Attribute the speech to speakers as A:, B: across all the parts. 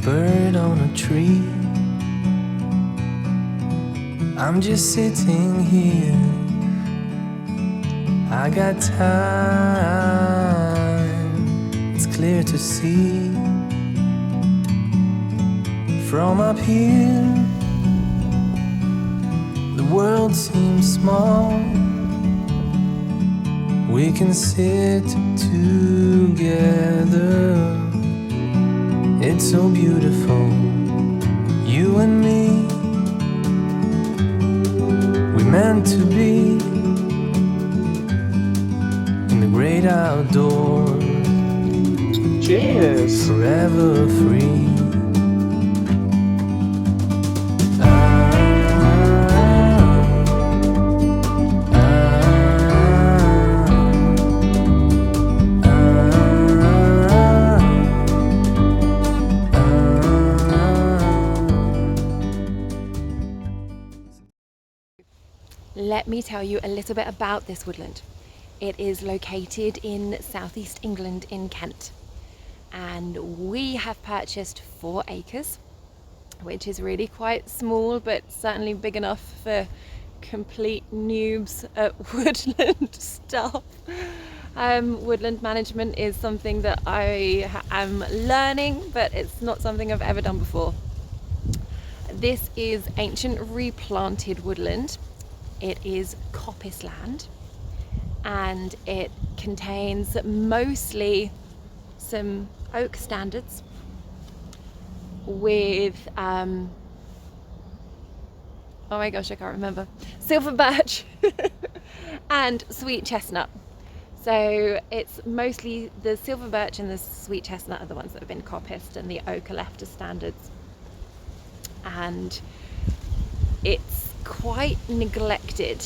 A: bird on a tree. I'm just sitting here, I got time, it's clear to see. From up here, the world seems small. We can sit together, it's so beautiful, you and me. We're meant to be in the great outdoors.
B: Cheers!
A: Forever free.
C: Let me tell you a little bit about this woodland. It is located in southeast England in Kent, and we have purchased 4 acres, which is really quite small but certainly big enough for complete noobs at woodland stuff. Woodland management is something that I am learning, but it's not something I've ever done before. This is ancient replanted woodland. It is coppice land, and it contains mostly some oak standards with oh my gosh, I can't remember, silver birch and sweet chestnut. So it's mostly the silver birch and the sweet chestnut are the ones that have been coppiced, and the oak are left as standards. And it's quite neglected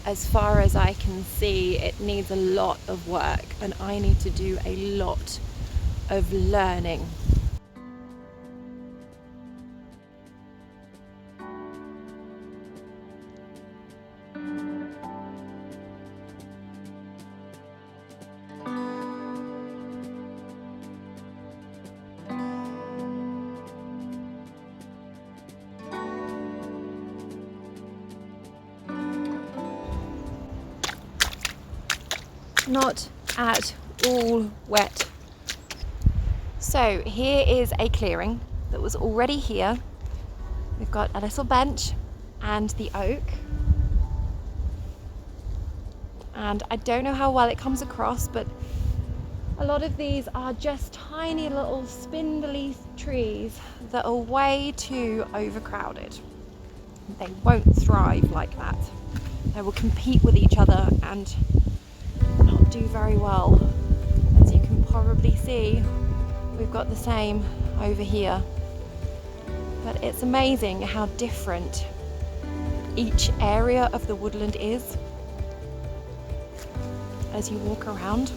C: as far as I can see. It needs a lot of work, and I need to do a lot of learning. Not at all wet. So here is a clearing that was already here. We've got a little bench and the oak, and I don't know how well it comes across, but a lot of these are just tiny little spindly trees that are way too overcrowded. They won't thrive like that. They will compete with each other and not do very well. As you can probably see, we've got the same over here. But it's amazing how different each area of the woodland is as you walk around.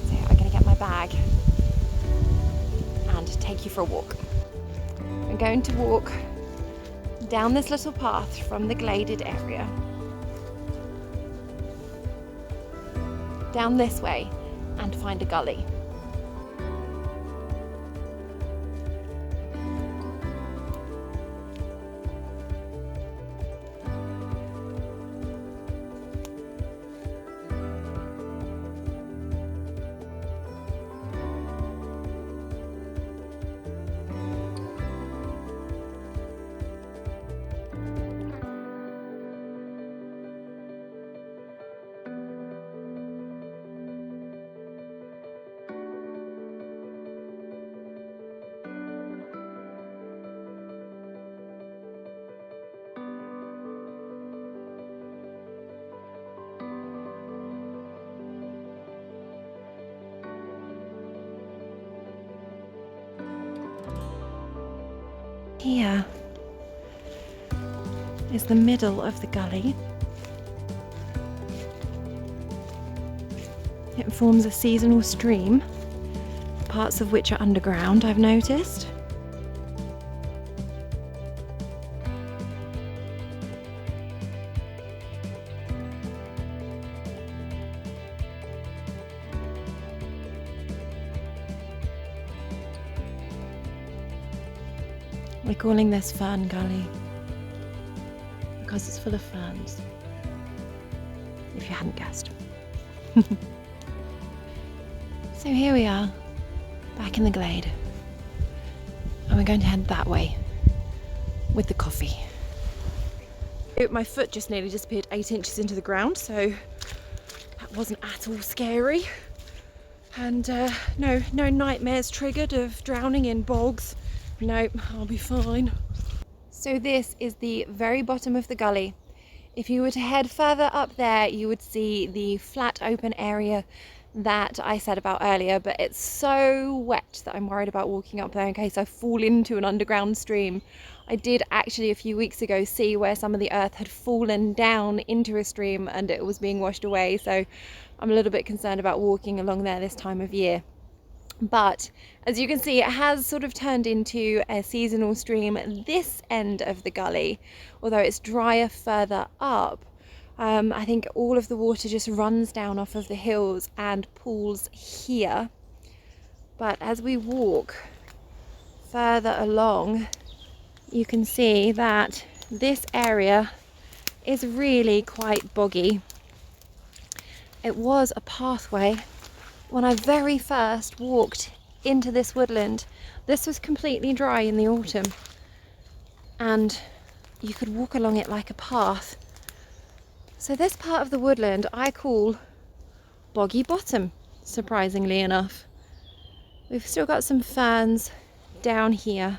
C: So I'm going to get my bag and take you for a walk. I'm going to walk down this little path from the gladed area down this way and find a gully. Here is the middle of the gully. It forms a seasonal stream, parts of which are underground, I've noticed. We're calling this Fern Gully because it's full of ferns, if you hadn't guessed. So here we are, back in the glade, and we're going to head that way with the coffee. My foot just nearly disappeared 8 inches into the ground, so that wasn't at all scary. And no nightmares triggered of drowning in bogs. Nope, I'll be fine. So this is the very bottom of the gully. If you were to head further up there, you would see the flat open area that I said about earlier, but it's so wet that I'm worried about walking up there in case I fall into an underground stream. I did actually a few weeks ago see where some of the earth had fallen down into a stream and it was being washed away, so I'm a little bit concerned about walking along there this time of year. But as you can see, it has sort of turned into a seasonal stream this end of the gully, although it's drier further up. I think all of the water just runs down off of the hills and pools here. But as we walk further along, you can see that this area is really quite boggy. It was a pathway when I very first walked into this woodland. This was completely dry in the autumn, and you could walk along it like a path. So this part of the woodland I call Boggy Bottom, surprisingly enough. We've still got some ferns down here,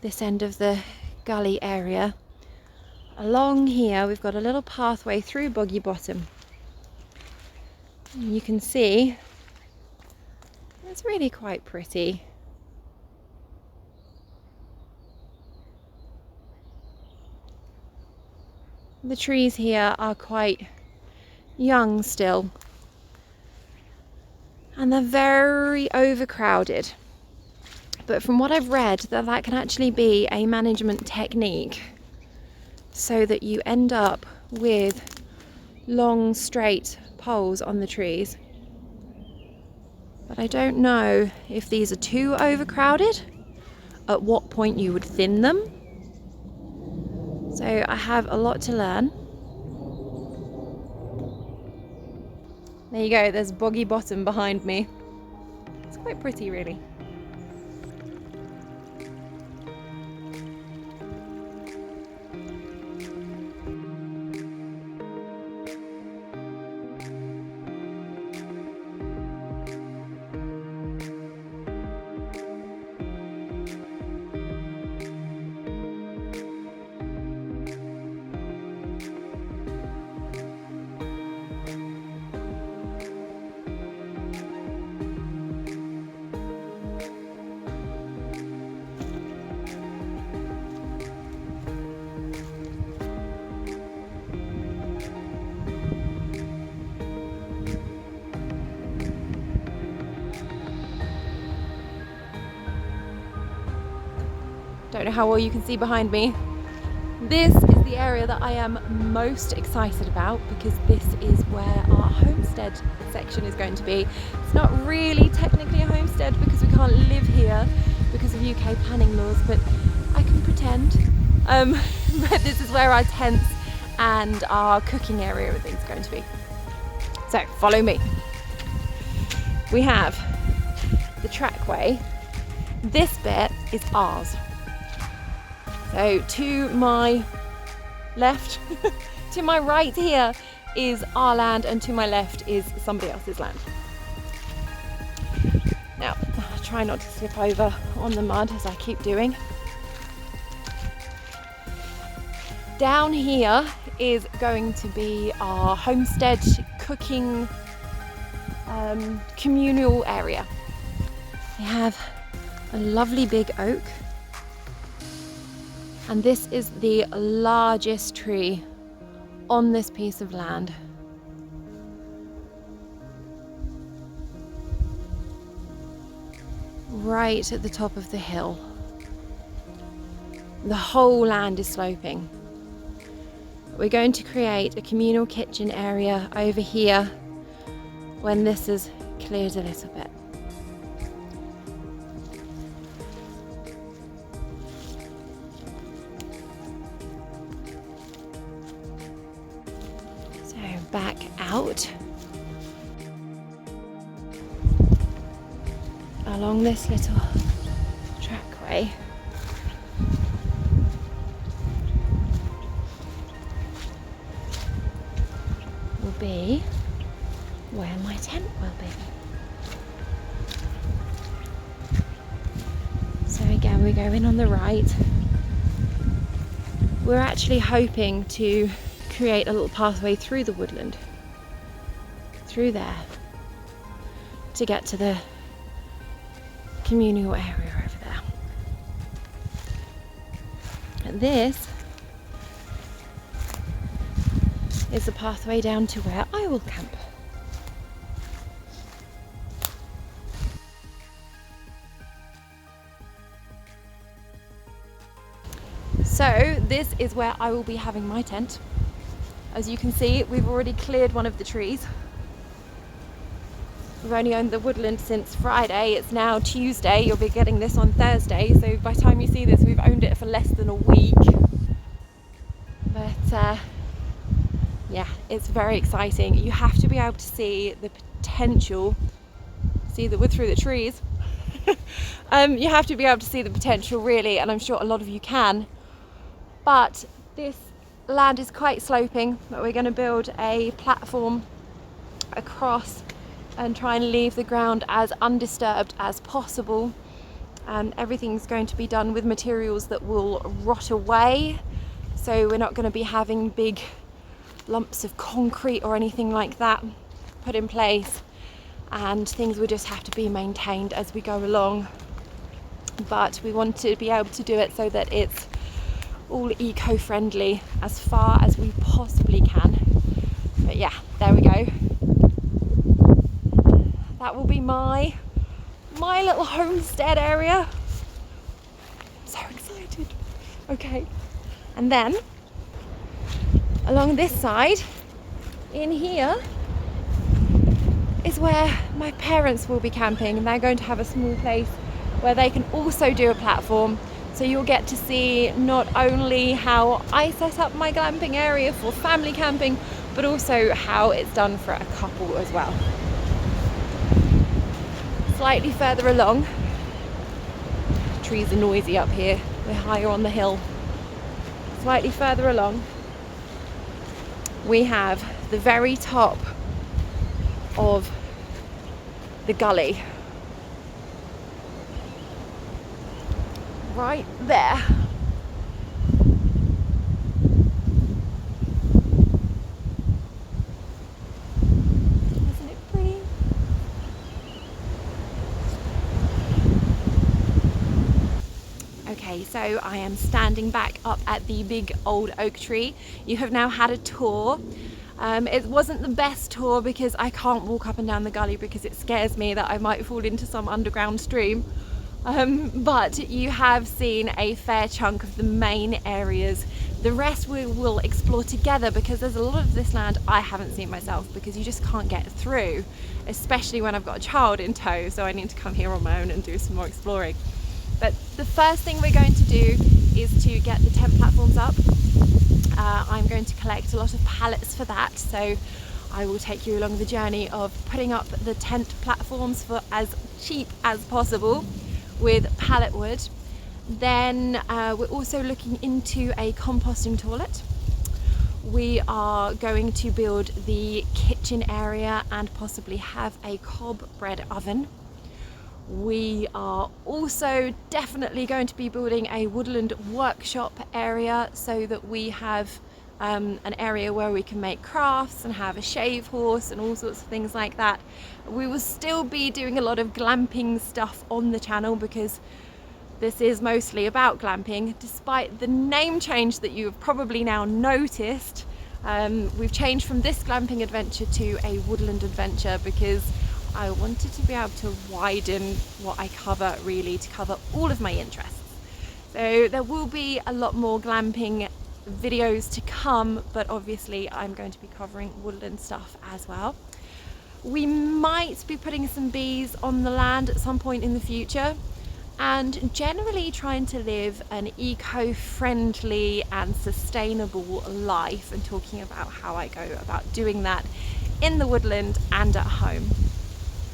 C: this end of the gully area. Along here we've got a little pathway through Boggy Bottom. And you can see it's really quite pretty. The trees here are quite young still, and they're very overcrowded. But from what I've read, that can actually be a management technique so that you end up with long straight poles on the trees. But I don't know if these are too overcrowded, at what point you would thin them. So I have a lot to learn. There you go, there's Boggy Bottom behind me. It's quite pretty, really. Don't know how well you can see behind me. This is the area that I am most excited about because this is where our homestead section is going to be. It's not really technically a homestead because we can't live here because of UK planning laws, but I can pretend. But this is where our tents and our cooking area and things are going to be. So follow me. We have the trackway. This bit is ours. So to my left, to my right here is our land, and to my left is somebody else's land. Now, I'll try not to slip over on the mud as I keep doing. Down here is going to be our homestead cooking communal area. We have a lovely big oak. And this is the largest tree on this piece of land. Right at the top of the hill. The whole land is sloping. We're going to create a communal kitchen area over here when this is cleared a little bit. back out along this little trackway. Will be where my tent will be. So again, we go in on the right. We're actually hoping to create a little pathway through the woodland, through there, to get to the communal area over there. And this is the pathway down to where I will camp. So this is where I will be having my tent. As you can see, we've already cleared one of the trees. We've only owned the woodland since Friday. It's now Tuesday. You'll be getting this on Thursday. So by the time you see this, we've owned it for less than a week. But yeah, it's very exciting. You have to be able to see the potential. See the wood through the trees. You have to be able to see the potential really, and I'm sure a lot of you can. But this land is quite sloping, but we're going to build a platform across and try and leave the ground as undisturbed as possible. And everything's going to be done with materials that will rot away, so we're not going to be having big lumps of concrete or anything like that put in place, and things will just have to be maintained as we go along. But we want to be able to do it so that it's all eco-friendly as far as we possibly can. But yeah, there we go. That will be my little homestead area. I'm so excited. Okay, and then along this side, in here, is where my parents will be camping, and they're going to have a small place where they can also do a platform. So you'll get to see not only how I set up my glamping area for family camping, but also how it's done for a couple as well. Slightly further along, trees are noisy up here, we're higher on the hill. Slightly further along, we have the very top of the gully. Right there. Isn't it pretty? Okay, so I am standing back up at the big old oak tree. You have now had a tour. It wasn't the best tour because I can't walk up and down the gully because it scares me that I might fall into some underground stream. But you have seen a fair chunk of the main areas. The rest we will explore together, because there's a lot of this land I haven't seen myself because you just can't get through, especially when I've got a child in tow, so I need to come here on my own and do some more exploring. But the first thing we're going to do is to get the tent platforms up. I'm going to collect a lot of pallets for that, so I will take you along the journey of putting up the tent platforms for as cheap as possible with pallet wood. Then we're also looking into a composting toilet. We are going to build the kitchen area and possibly have a cob bread oven. We are also definitely going to be building a woodland workshop area so that we have an area where we can make crafts and have a shave horse and all sorts of things like that. We will still be doing a lot of glamping stuff on the channel because this is mostly about glamping, despite the name change that you've probably now noticed. We've changed from this glamping adventure to a woodland adventure because I wanted to be able to widen what I cover, really, to cover all of my interests. So there will be a lot more glamping videos to come, but obviously I'm going to be covering woodland stuff as well. We might be putting some bees on the land at some point in the future. and generally trying to live an eco-friendly and sustainable life, and talking about how I go about doing that in the woodland and at home.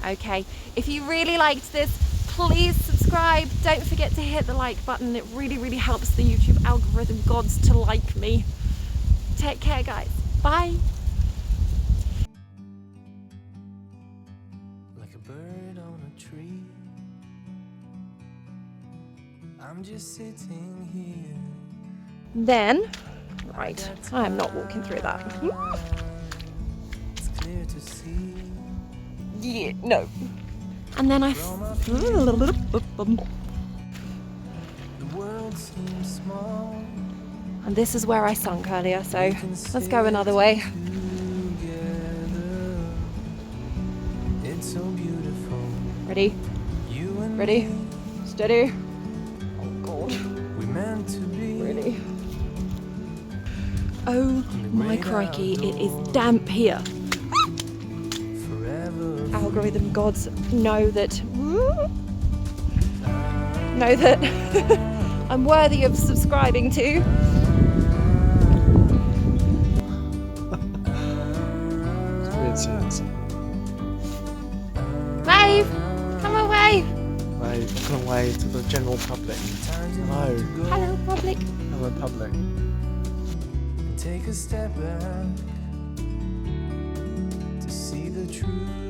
C: Okay, if you really liked this, please subscribe. Don't forget to hit the like button. It really helps the YouTube algorithm gods to like me. Take care, guys. Bye.
A: Like a bird on a tree, I'm just sitting here.
C: Then, right, I am not walking through that.
A: It's clear to see.
C: Yeah, no. And then
A: The world seems small.
C: and this is where I sunk earlier, so let's go another way.
A: Together, it's so beautiful.
C: Ready?
A: You and
C: Ready?
A: me,
C: Steady. Oh God.
A: we meant to be.
C: Really? Oh my crikey, it is damp here.
A: Forever
C: Algorithm gods know that I'm worthy of subscribing to.
B: It's weird seeing this.
C: Wave! Come away!
B: Wave, I'm gonna wave to the general public. Hello.
C: Hello, public.
B: Hello, public.
A: take a step back to see the truth.